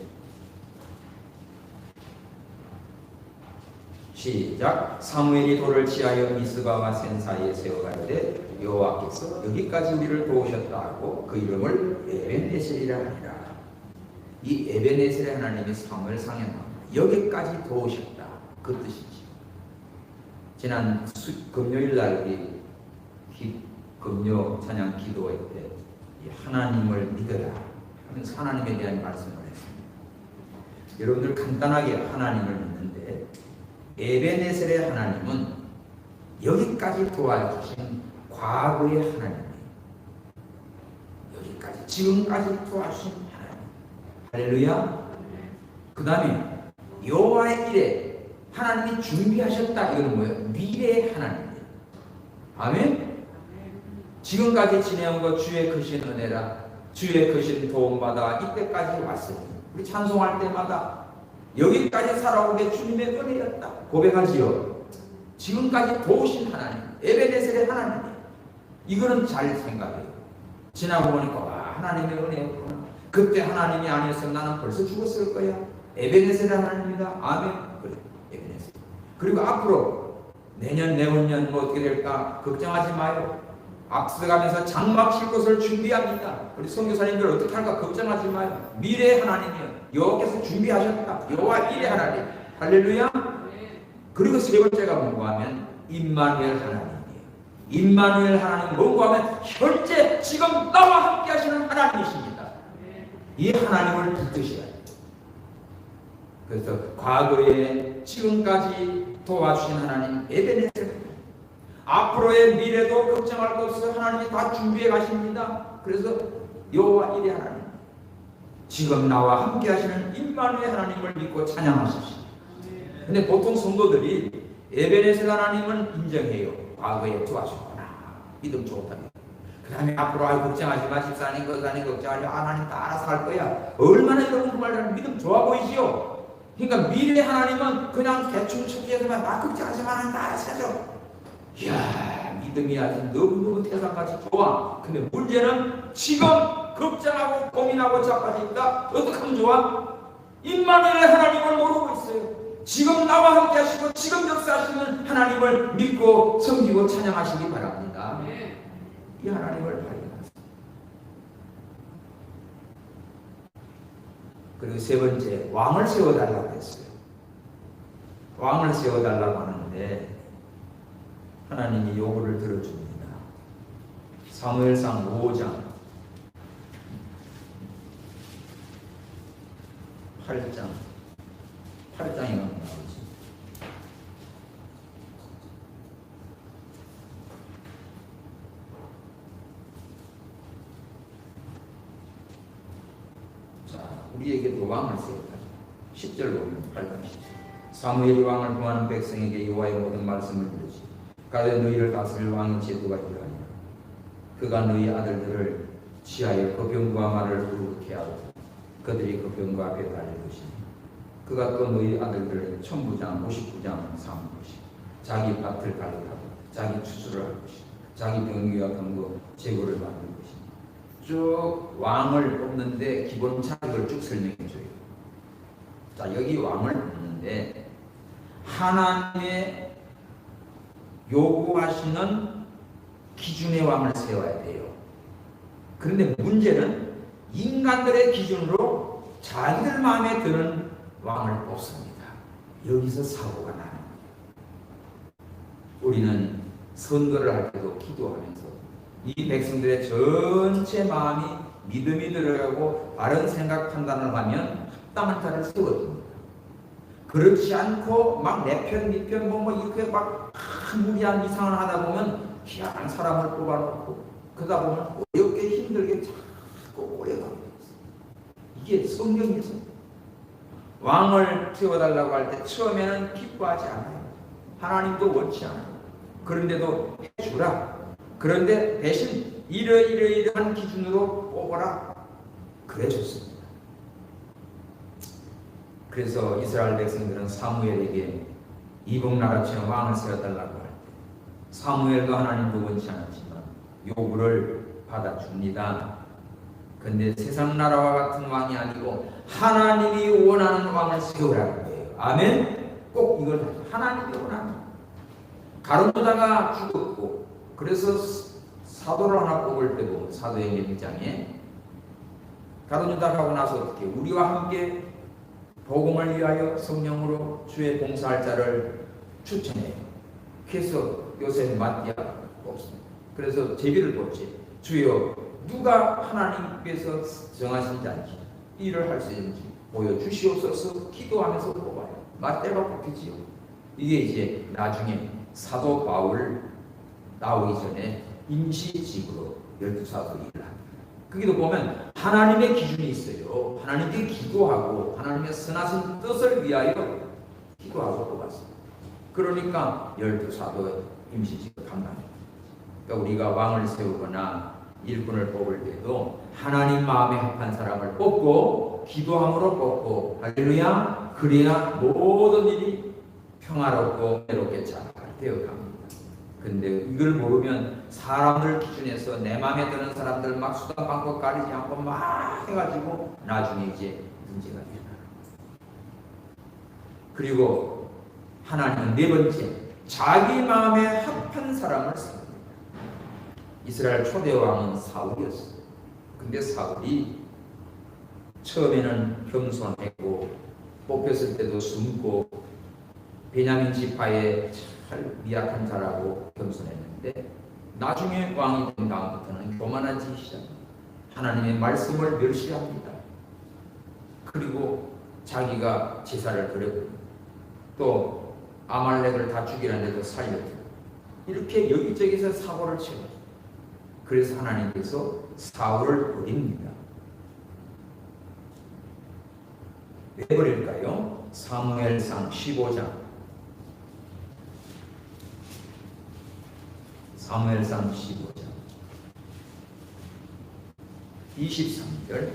시작. 사무엘이 돌을 취하여 미스바와 센 사이에 세워가되 여호와께서 여기까지 우리를 도우셨다 하고 그 이름을 에베네셀이라 하니라. 이 에베네셀의 하나님이 사무엘 상행합니다. 여기까지 도우셨다 그 뜻이지. 지난 금요일 날 우리 금요 찬양 기도회 때 하나님을 믿어라 하면서 하나님에 대한 말씀을 했습니다. 여러분들 간단하게 하나님을 믿는데 에베네셀의 하나님은 여기까지 도와주신 과거의 하나님이에요. 여기까지 지금까지 도와주신 하나님. 할렐루야. 그 다음에 여호와의 일에 하나님이 준비하셨다. 이거는 뭐예요? 미래의 하나님이에요. 아멘. 지금까지 지내온 것 주의 크신 은혜라 주의 크신 도움받아 이때까지 왔으니 우리 찬송할 때마다 여기까지 살아오게 주님의 은혜였다 고백하지요. 지금까지 도우신 하나님 에베네셀의 하나님이에요. 이거는 잘 생각해요. 지나고 보니까 와 하나님의 은혜였구나. 그때 하나님이 아니었으면 나는 벌써 죽었을 거야. 에베네셀의 하나님입니다. 아멘. 그래 에베네셀. 그리고 앞으로 내년 내후년 뭐 어떻게 될까 걱정하지 마요. 앞서가면서 장막 칠 것을 준비합니다. 우리 선교사님들 어떻게 할까 걱정하지 마요. 미래의 하나님이요. 여호와께서 준비하셨다. 여호와 일의 하나님. 할렐루야. 그리고 세 번째가 뭔가 하면 임마누엘 하나님이에요. 임마누엘 하나님 뭔가 하면 현재 지금 나와 함께 하시는 하나님이십니다. 이 하나님을 붙드셔야 돼요. 그래서 과거에 지금까지 도와주신 하나님 에베네셀, 앞으로의 미래도 걱정할 것 없어 하나님이 다 준비해 가십니다. 그래서 여호와 일의 하나님, 지금 나와 함께 하시는 임마누엘 하나님을 믿고 찬양하십시오. 근데 보통 성도들이 에베네셀 하나님은 인정해요. 과거에 도와주셨구나. 믿음 좋다. 그 다음에 앞으로 걱정하지 마. 집사님 거사님 걱정하지 마. 하나님 다 알아서 할 거야. 얼마나 여러분 그 말을 믿음 좋아 보이지요. 그러니까 미래 하나님은 그냥 대충 척지해서만 걱정하지 마. 다 알아서 하죠. 이야, 믿음이 아주 너무너무 태산같이 좋아. 근데 문제는 지금 걱정하고 고민하고 자빠져 있다. 어떻게 하면 좋아? 임마누엘 하나님을 모르고 있어요. 지금 나와 함께 하시고 지금 역사하시는 하나님을 믿고 섬기고 찬양하시기 바랍니다. 이 하나님을 발견하세요. 그리고 세 번째, 왕을 세워달라고 했어요. 왕을 세워달라고 하는데 하나님이 요구를 들어줍니다. 사무엘상 5장 8장에 나오지. 자, 우리에게도 왕을 세웠다. 10절 보면 8장 10절. 사무엘이 왕을 구하는 백성에게 여호와의 모든 말씀을 들으시. 가되 너희를 다스릴 왕의 제도가 이러하니라. 그가 너희 아들들을 취하여 그 병과 말을 부르게 하고 그들이 그 병과 앞에 달릴 것이니 그가 또 너희 아들들을 천부장 59장 삼을 것이니 자기 밭을 갈고 자기 추수를 할 것이니 자기 병기와 금고 재고를 만들 것이니 쭉 왕을 뽑는데 기본 차적을 쭉 설명해 줘요. 자, 여기 왕을 뽑는데 하나님의 요구하시는 기준의 왕을 세워야 돼요. 그런데 문제는 인간들의 기준으로 자기들 마음에 드는 왕을 뽑습니다. 여기서 사고가 나는 거예요. 우리는 선거를 할 때도 기도하면서 이 백성들의 전체 마음이 믿음이 들어가고 바른 생각 판단을 하면 합당한 자를 세워줍니다. 그렇지 않고 막 내 편, 네 편, 이렇게 막 무리한 이상을 하다 보면 희한한 사람을 뽑아놓고 그러다 보면 어렵게 힘들게 자꾸 오래 가고 있어요. 이게 성경에서 왕을 세워달라고 할 때 처음에는 기뻐하지 않아요. 하나님도 원치 않아요. 그런데도 해주라. 그런데 대신 이러이러한 기준으로 뽑아라. 그래 줬습니다. 그래서 이스라엘 백성들은 사무엘에게 이복나라처럼 왕을 세워달라고 할 때 사무엘도 하나님도 원치 않았지만 요구를 받아줍니다. 근데 세상 나라와 같은 왕이 아니고 하나님이 원하는 왕을 세우라는 거예요. 아멘? 꼭 이걸 하나님이 원하는. 가룟유다가 죽었고 그래서 사도를 하나 뽑을 때 보면 사도행전 1장에 가룟유다가 하고 나서 어떻게 우리와 함께 복음을 위하여 성령으로 주의 봉사할 자를 추천해요. 그래서 요셉 마띠아 뽑습니다. 그래서 제비를 뽑지. 주여 누가 하나님께서 정하신 자인지 일을 할 수 있는지 보여주시옵소서 기도하면서 뽑아요. 마띠아가 뽑히지요. 이게 이제 나중에 사도 바울 나오기 전에 임시직으로 12사도 일을 합니다. 거기도 보면 하나님의 기준이 있어요. 하나님께 기도하고 하나님의 선하신 뜻을 위하여 기도하고 뽑았습니다. 그러니까 12사도 임시직을 감당합니다. 그러니까 우리가 왕을 세우거나 일꾼을 뽑을 때도 하나님 마음에 합한 사람을 뽑고 기도함으로 뽑고 할렐루야. 그래야 모든 일이 평화롭고 외롭게 잘 되어갑니다. 근데 이걸 모르면 사람들 기준에서 내 마음에 드는 사람들 막 수단 방법 가리지 않고 막 해가지고 나중에 이제 문제가 일어나요. 그리고 하나님은 네 번째 자기 마음에 합한 사람을 세웁니다. 이스라엘 초대 왕은 사울이었어요. 근데 사울이 처음에는 겸손했고 뽑혔을 때도 숨고 베냐민 지파에 잘 미약한 자라고 겸손했는데 나중에 왕이 된 다음부터는 교만해지기 시작합니다. 하나님의 말씀을 멸시합니다. 그리고 자기가 제사를 드렸고 또 아말렉을 다 죽이라는데도 살려드리고 이렇게 여기저기서 사고를 쳐요. 그래서 하나님께서 사울을 버립니다. 왜 버릴까요? 사무엘상 15장 사무엘상 15장 23절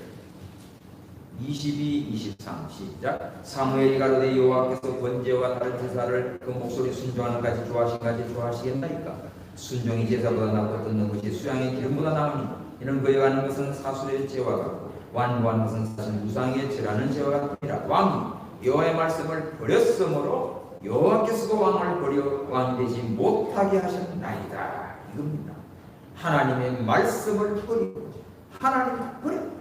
22, 23 시작. 사무엘이 가로되 여호와께서 번제와 다른 제사를 그 목소리 순종하는 까지 좋아하시겠나이까? 순종이 제사보다 낫고 듣는 것이 수양의 기름보다 나으니 이는 그에 가는 것은 사술의 죄와 같고 완고한 것은 사실 우상의 죄라는 죄와 같으니라. 왕이 여호와의 말씀을 버렸으므로 여호와께서도 왕을 버려 왕이 되지 못하게 하셨나이다. 이겁니다. 하나님의 말씀을 버리고 하나님을 버렸다.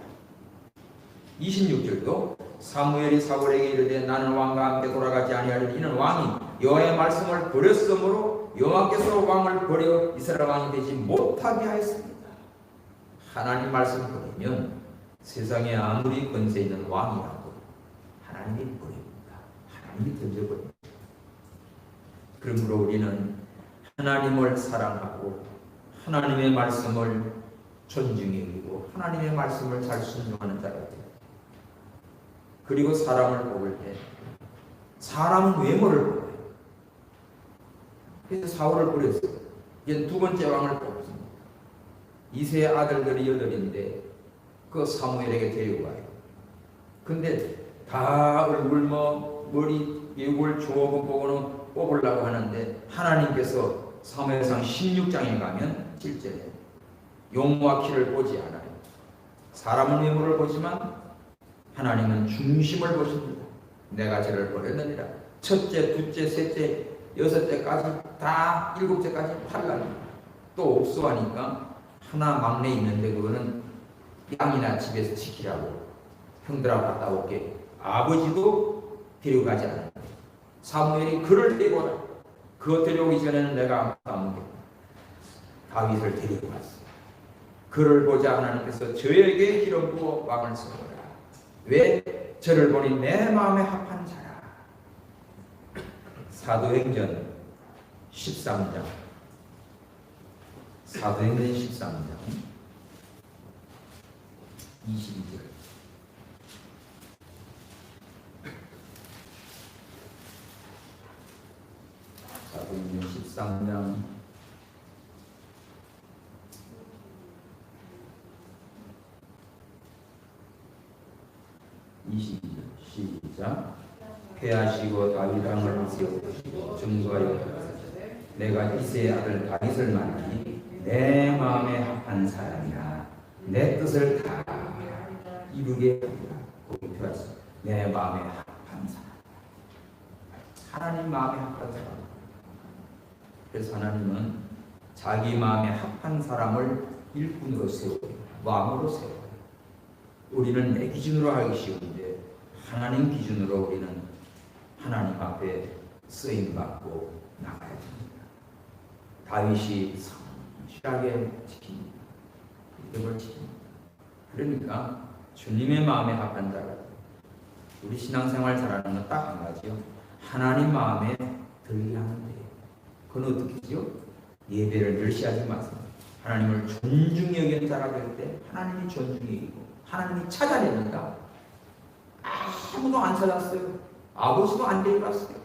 26절도 사무엘이 사울에게 이르되 나는 왕과 함께 돌아가지 아니하리니 이는 왕이 여호와의 말씀을 버렸으므로 여호와께서 왕을 버려 이스라엘 왕이 되지 못하게 하였습니다. 하나님 말씀 버리면 세상에 아무리 권세 있는 왕이라도 하나님이 버립니다. 하나님이 던져버립니다. 그러므로 우리는 하나님을 사랑하고 하나님의 말씀을 존중해 여기고 하나님의 말씀을 잘 순종하는 자가 돼요. 그리고 사람을 뽑을 때 사람은 외모를 뽑아요. 그래서 사울을 버렸어요. 이제 두 번째 왕을 뽑습니다. 이세의 아들들이 8인데 그 사무엘에게 데리고 가요. 근데 다 얼굴 머리 얼굴 조금 보고는 뽑으려고 하는데 하나님께서 사무엘상 16장에 가면 7절에 용모와 키를 보지 않아요. 사람은 외모를 보지만 하나님은 중심을 보십니다. 내가 저를 버렸느니라. 첫째, 둘째, 셋째, 여섯째까지 다 7째까지 팔라니 또 없어 하니까 하나 막내 있는데 그거는 양이나 집에서 지키라고 형들하고 갔다 올게. 아버지도 데려가지 않았다. 사무엘이 그를 데려오라. 그것 데려오기 전에는 내가 아무도 다윗을 데리고 갔어. 그를 보자 하나님께서 저에게 기름 부어 왕을 세우라. 왜? 저를 보니 내 마음에 합한 자라. 사도행전 13장. 사도행전 13장 22절. 사도행전 13장 22절 시작. 패하시고 다윗 왕을 세우시고 증거하여 내가 이새의 아들 다윗을 만나니 내 마음에 합한 사람이라 내 뜻을 다 이루게 하리라. 고백하였습니다. 내 마음에 합한 사람. 하나님 마음에 합한 사람. 그래서 하나님은 자기 마음에 합한 사람을 일꾼으로 세우고 왕으로 세우고, 우리는 내 기준으로 하기 쉬운데 하나님 기준으로 우리는 하나님 앞에 쓰임받고 나가야 됩니다. 다윗이 성실하게 지킵니다. 이걸 지킵니다. 그러니까 주님의 마음에 합한 자가, 우리 신앙생활 잘하는 건 딱 한 가지요. 하나님 마음에 들게 하면 돼요. 그건 어떻게 하죠? 예배를 멸시하지 마세요. 하나님을 존중히 여기는 자가 될 때 하나님이 존중히 여기고 하나님이 찾아냅니다. 아무도 안 찾았어요. 아버지도 안 데려갔어요.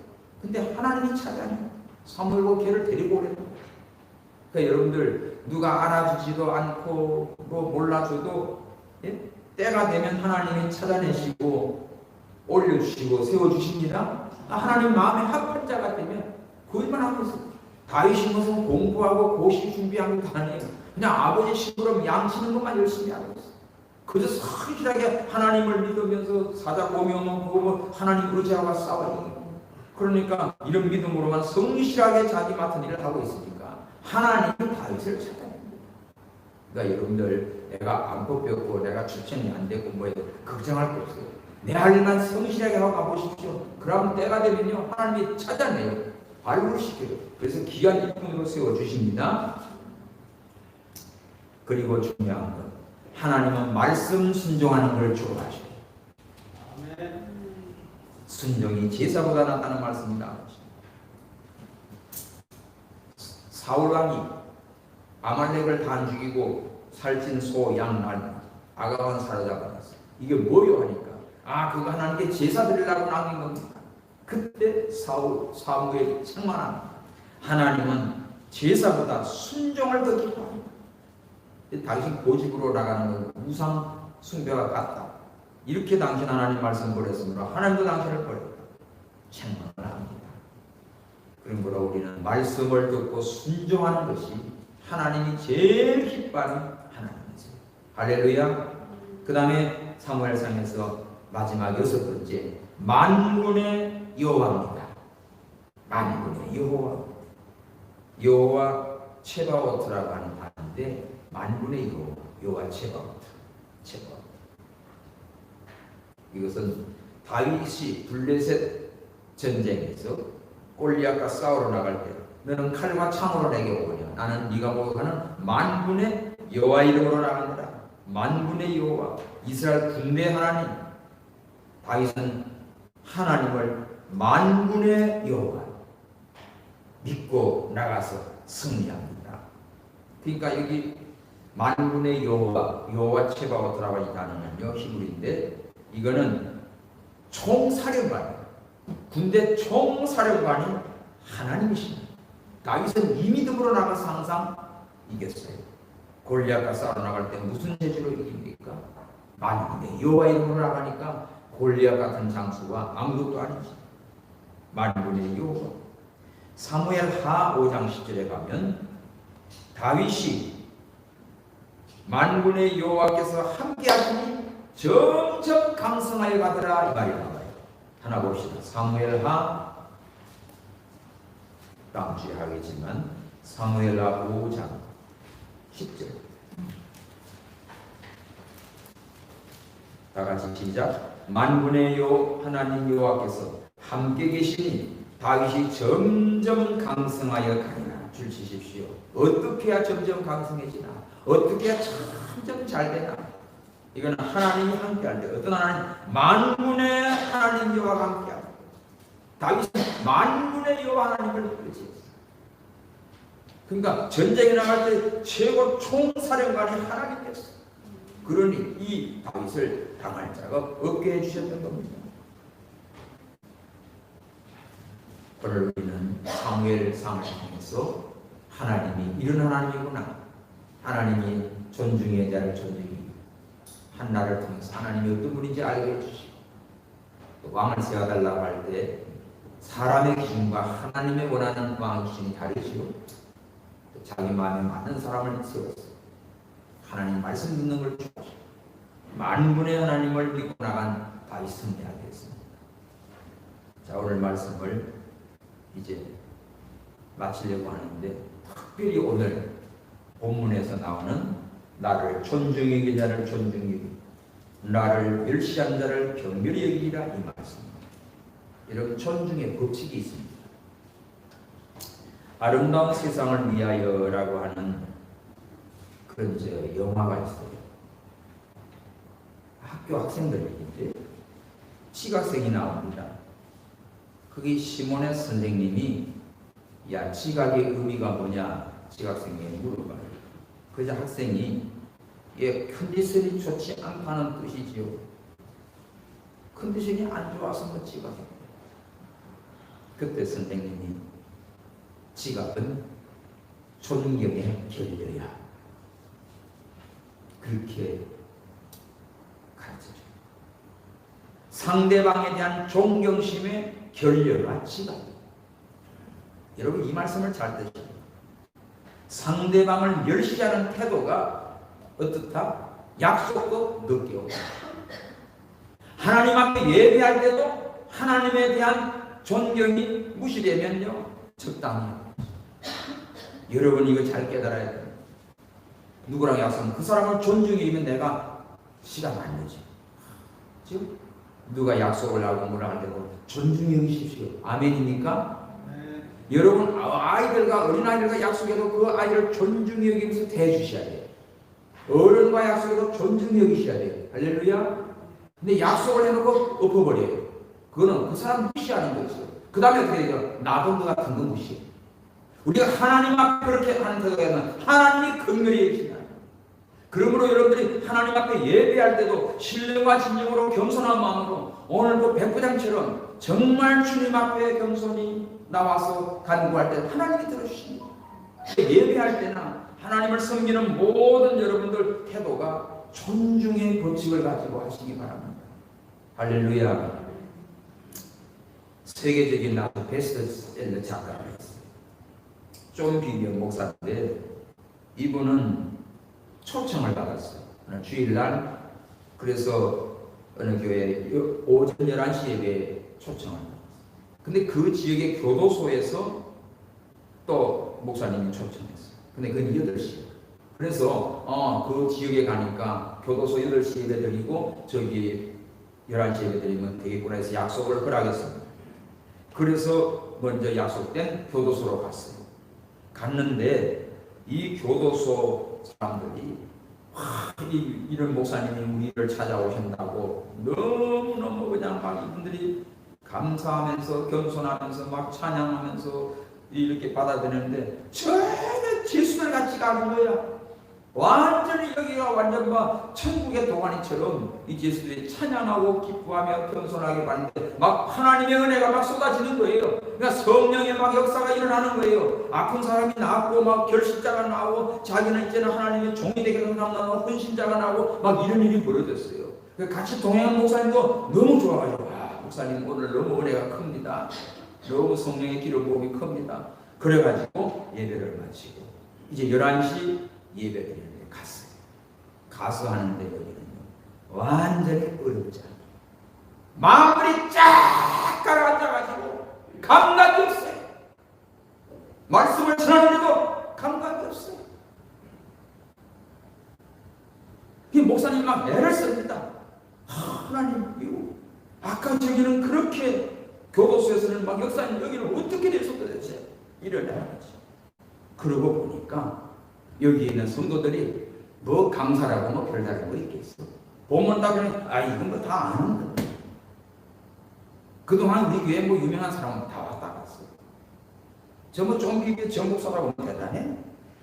근데 하나님이 찾아내요. 사무엘과 걔를 데리고 오래요. 그러니까 여러분들 누가 알아주지도 않고 뭐 몰라줘도 때가 되면 하나님이 찾아내시고 올려주시고 세워주십니다. 하나님 마음에 합한 자가 되면 그것만 하고 있어요. 다윗이 무슨 공부하고 고시 준비하는 거 아니에요. 그냥 아버지 심부름 양치는 것만 열심히 하고 있어요. 그저 성실하게 하나님을 믿으면서 사자 고명은 보고 하나님으로 제가 싸워요. 그러니까 이런 믿음으로만 성실하게 자기 맡은 일을 하고 있으니까 하나님이 다윗을 찾아냅니다. 그러니까 여러분들 내가 안 뽑혔고 내가 추천이 안 되고 뭐에 걱정할 게 없어요. 내 할 일만 성실하게 하고 가보십시오. 그러면 때가 되면요 하나님이 찾아내요. 발굴시켜요. 그래서 귀한 일꾼으로 세워주십니다. 그리고 중요한 건 하나님은 말씀 순종하는 걸 좋아하셔요. 순종이 제사보다 낫다는 말씀입니다. 사울왕이 아말렉을 다 죽이고 살찐 소, 양, 날 아가만 사로잡아놨어요. 이게 뭐요 하니까 그거 하나님께 제사 드리려고 남긴 겁니다. 그때 사무엘이 책망합니다. 하나님은 제사보다 순종을 더 기뻐합니다. 당신 고집으로 나가는 건 우상 숭배와 같다. 이렇게 당신 하나님 말씀 버렸으므로 하나님도 당신을 버렸다. 책망을 합니다. 그러므로 우리는 말씀을 듣고 순종하는 것이 하나님이 제일 기뻐하는 하나님이죠. 할렐루야. 그 다음에 사무엘상에서 마지막 6번째 만군의 여호와입니다. 만군의 여호와. 여호와 체바오트라고 하는 단어인데 만군의 여호와 체바오트. 이것은 다윗이 블레셋 전쟁에서 골리앗과 싸우러 나갈 때 너는 칼과 창으로 내게 오거냐 나는 네가 목욕하는 만군의 여호와 이름으로 나간다. 만군의 여호와 이스라엘 군대 하나님. 다윗은 하나님을 만군의 여호와 믿고 나가서 승리합니다. 그러니까 여기 만군의 여호와 체바오트라고 이 단어는요 히브리인데 이거는 총사령관, 군대 총사령관이 하나님이십니다. 다윗은 이 믿음으로 나가서 항상 이겼어요. 골리앗과 싸우러 나갈 때 무슨 재주로 이깁니까? 만군의 여호와 이름으로 나가니까 골리앗 같은 장수가 아무것도 아니지. 만군의 여호와. 사무엘하 5장 10절에 가면 다윗이 만군의 여호와께서 함께 하시니 점점 강성하여 가더라 이 말이 나와요. 하나 봅시다. 사무엘하 다음 주에 하겠지만 사무엘하 5장 10절. 다 같이 시작. 만군의 하나님 여호와께서 함께 계시니 다윗이 점점 강성하여 가리라. 줄 치십시오. 어떻게 해야 점점 강성해지나? 어떻게 해야 점점 잘 되나? 이거는 하나님이 함께할 때, 어떤 하나님? 만군의 하나님 여호와가 함께하고, 다윗은 만군의 여호와 하나님을 의지했어요. 그러니까 전쟁에 나갈 때 최고 총사령관이 하나님이었어요. 그러니 이 다윗을 당할 자가 없게 해주셨던 겁니다. 오늘 우리는 사무엘상을 통해서 하나님이 이런 하나님이구나, 하나님이 존중의 자를 존중히 한나를 통해서 하나님이 어떤 분인지 알게 해주시고, 또 왕을 세워달라고 할 때 사람의 기준과 하나님의 원하는 왕의 기준이 다르지요. 또 자기 마음에 맞는 사람을 세웠어요. 하나님 말씀 듣는 걸 좋아하시고 만군의 하나님을 믿고 나간 다윗 승리하게 했습니다. 자, 오늘 말씀을 이제 마치려고 하는데, 특별히 오늘 본문에서 나오는 나를 존중히 여긴 자를 존중히 여기고 나를 멸시한 자를 경멸히 여기라, 이 말씀입니다. 이런 존중의 법칙이 있습니다. 아름다운 세상을 위하여라고 하는 그런 영화가 있어요. 학교 학생들인데 지각생이 나옵니다. 그게 시몬의 선생님이 야, 지각의 의미가 뭐냐 지각생에게 물어봐요. 그래서 학생이 컨디션이 좋지 않다는 뜻이지요. 컨디션이 안 좋아서 뭐 지각해. 그때 선생님이 지각은 존경의 결례야, 그렇게 가르쳐줘요. 상대방에 대한 존경심의 결례가 지각이에요. 여러분, 이 말씀을 잘 듣시오. 상대방을 멸시하는 태도가 어떻다? 약속도 늦게 오고, 하나님 앞에 예배할 때도 하나님에 대한 존경이 무시되면요 적당해요. 여러분, 이거 잘 깨달아야 돼요. 누구랑 약속하면 그 사람을 존중이면 내가 시간 안 내지. 지금 누가 약속을 하고 뭐라 할 때도 존중해 주십시오. 아멘입니까? 네. 여러분, 아이들과 어린아이들과 약속해도 그 아이를 존중해 여기면서 대해주셔야 돼요. 어른과 약속해도 존중해 여기셔야 돼요. 할렐루야. 근데 약속을 해놓고 엎어버려요. 그거는 그 사람 무시하는 거죠. 그 다음에 어떻게 되죠? 나도 같은 거 무시해. 우리가 하나님 앞에 그렇게 하는 태도가 있으면 하나님이 긍휼히 여기시나요? 그러므로 여러분들이 하나님 앞에 예배할 때도 신령과 진정으로 겸손한 마음으로 오늘 그 백부장처럼 정말 주님 앞에 겸손히 나와서 간구할 때 하나님이 들어주십니다. 예배할 때나 하나님을 섬기는 모든 여러분들 태도가 존중의 법칙을 가지고 하시기 바랍니다. 할렐루야. 세계적인 나도 베스트셀러 작가가 있어요. 존 비디언 목사인데 이분은 초청을 받았어요. 주일날 그래서 어느 교회 오전 11시 예배에 초청을 받았어요. 근데 그 지역의 교도소에서 또 목사님이 초청했어요. 근데 그건 8시예요. 그래서 그 지역에 가니까 교도소 8시 예배 드리고 저기 11시 예배 드리면 되겠구나 해서 약속을 허락했습니다. 그래서 먼저 약속된 교도소로 갔어요. 갔는데 이 교도소 사람들이 이런 목사님이 우리를 찾아오신다고 너무너무 그냥 막 이분들이 감사하면서 겸손하면서 막 찬양하면서 이렇게 받아들이는데 전혀 제수들 같지가 않은 거야. 완전히 여기가 완전 막 천국의 동안이처럼 이 제수들이 찬양하고 기뻐하며 겸손하게 받는데 막 하나님의 은혜가 막 쏟아지는 거예요. 그러니까 성령의 막 역사가 일어나는 거예요. 아픈 사람이 낫고 막 결실자가 나오고 자기는 이제는 하나님의 종이 되겠다는 사람 나오고 헌신자가 나오고 막 이런 일이 벌어졌어요. 같이 동행한 목사님도 너무 좋아가지고 목사님 오늘 너무 은혜가 큽니다. 너무 성령의 기름 부음이 큽니다. 그래가지고 예배를 마치고 이제 11시 예배드리는데 갔어요. 가서 하는데 여기는요 완전히 어렵지 않아요. 마음이 쫙 가라앉아가지고 감각이 없어요. 말씀을 전하는데도 감각이 없어요. 이 목사님 막 애를 씁니다. 교도소에서는 막 역사님 여기는 어떻게 돼서 도대체 이러냐 하죠. 그러고 보니까 여기 있는 성도들이 뭐 강사라고 뭐 별다른 거 있겠어. 보면 다 그냥 이건 뭐 다 아는 거야. 그동안 우리 교회에 뭐 유명한 사람은 다 왔다 갔어. 저 뭐 쫑기교회 정복사라고 하면 대단해.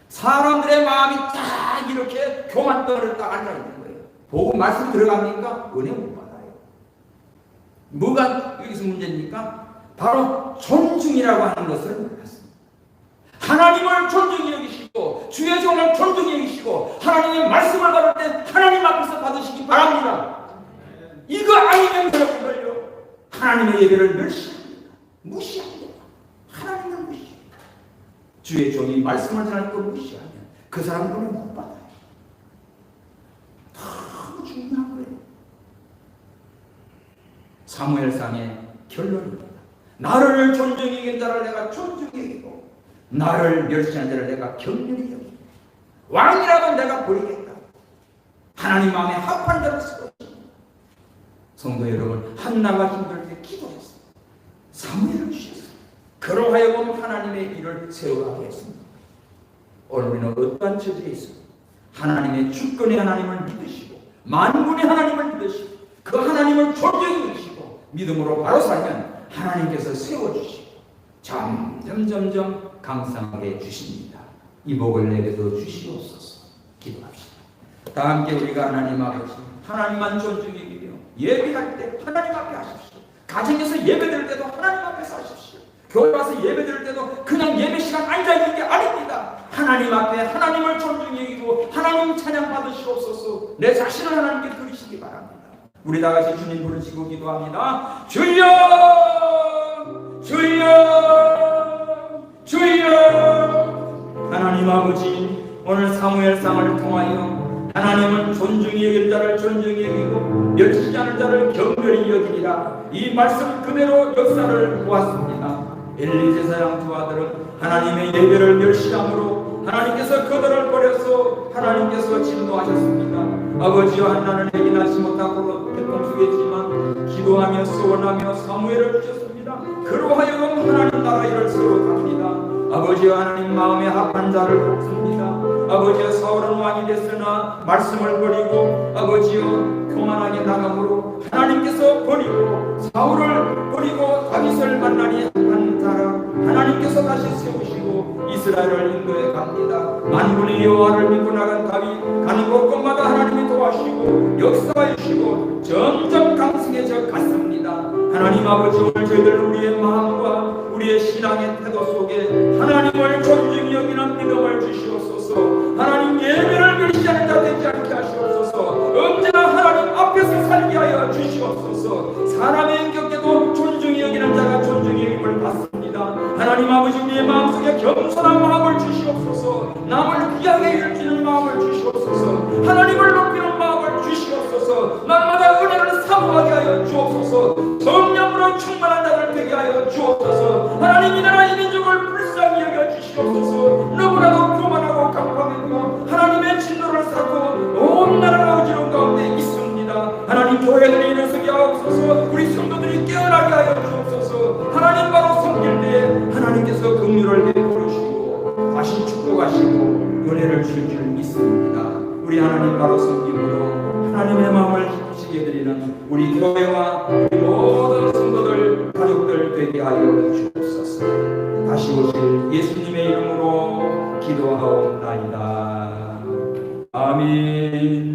사람들의 마음이 딱 이렇게 교만덩어리를 딱 앉아있는 거예요. 보고 말씀 들어갑니까? 은혜 못 받아요. 뭐가 여기서 문제입니까? 바로 존중이라고 하는 것을 몰랐습니다. 하나님을 존중히 여기시고 주의 종을 존중히 여기시고 하나님의 말씀을 받을 때 하나님 앞에서 받으시기 바랍니다. 이거 아니면 여러분들요, 하나님의 예배를 멸시합니다. 무시합니다. 하나님을 무시합니다. 주의 종이 말씀을 전할 걸 무시하면 그 사람은 은혜 못 받아요. 너무 중요한 거예요. 사무엘상의 결론입니다. 나를 존중히 여긴 자를 내가 존중히 여기고 나를 멸시한 자를 내가 경멸히 여기고 왕이라도 내가 버리겠다. 하나님 마음에 합한 자를 쓰고 있습니다. 성도 여러분, 한나가 힘들 때 기도했습니다. 사무엘을 주셨습니다. 그러하여금 하나님의 일을 세워가게 했습니다. 오늘 우리는 어떠한 처지에 있습니다. 하나님의 주권의 하나님을 믿으시고 만군의 하나님을 믿으시고 그 하나님을 존중히 여기시고 믿음으로 바로 살면 하나님께서 세워주시고 점점 강성하게 주십니다. 이 복을 내게도 주시옵소서. 기도합시다. 다 함께 우리가 하나님 아버지 하나님만 존중히 여기며 예배할 때 하나님 앞에 하십시오. 가정에서 예배드릴 때도 하나님 앞에서 하십시오. 교회 와서 예배드릴 때도 그냥 예배 시간 앉아있는 게 아닙니다. 하나님 앞에 하나님을 존중히 여기고 하나님 찬양 받으시옵소서. 내 자신을 하나님께 드리시기 바랍니다. 우리 다 같이 주님 부르시고 기도합니다. 주여 주여 주여. 하나님 아버지, 오늘 사무엘상을 통하여 하나님은 존중히 여길 자를 존중히 여기고 멸시지 않을 자를 경멸히 여기리라, 이 말씀 그대로 역사를 보았습니다. 엘리 제사장 두 아들은 하나님의 예배를 멸시함으로 하나님께서 그들을 버려서 하나님께서 진노하셨습니다. 아버지와 한나는 애기 낳지 못하고 태통수겠지만 기도하며 소원하며 사무엘을 주셨습니다. 그로하여금 하나님 나라 일을 세워갑니다. 아버지와 하나님 마음에 합한 자를 뽑습니다. 아버지와 사울은 왕이 됐으나 말씀을 버리고 아버지와 교만하게 나감으로 하나님께서 버리고 사울을 버리고 다윗을 만나니 한 사람 하나님께서 다시 세우시고 이스라엘을 인도해 갑니다. 만군의 여호와를 믿고 나간 다윗 가는 곳곳마다 하나님이 도와주시고 역사해 주시고 점점 강성해져 갔습니다. 하나님 아버지, 오늘 저희들 우리의 마음과 우리의 신앙의 태도 속에 하나님을 존중히 여기는 믿음을 주시옵소서. 하나님 예배를 멸시하는 자 되지 않게 하시옵소서. 언제나 하나님 앞에서 살게 하여 주시옵소서. 사람의 인격에도 존중히 여기는 자가 존중히 여김을 받습니다. 하나님 아버지, 우리의 마음속에 겸손한 마음을 주시옵소서. 남을 귀하게 여기는 마음을 주시옵소서. 하나님을 높이는 마음을 주시옵소서. 날마다 은혜를 사모하게 하여 주옵소서. 성령으로 충만한 자를 되게 하여 주옵소서. 하나님, 이 나라 이 민족을 불쌍히 여겨 주시옵소서. 너무나도 교만하고 강팍하며 하나님의 진노를 쌓고 온 나라가 어지러운 가운데 있습니다. 하나님, 교회들이 일어서게 하옵소서. 우리 성도들이 깨어나게 하여 주옵소서. 하나님 바로 섬길 때에 하나님께서 긍휼을 베풀으시고 다시 축복하시고 은혜를 주실 줄 믿습니다. 우리 하나님 바로 섬김으로 하나님의 마음을 기쁘시게 드리는 우리 교회와 우리 모든 성도들 가족들 되게 하여 주옵소서. 다시 오실 예수님의 이름으로 기도하옵나이다. 아멘.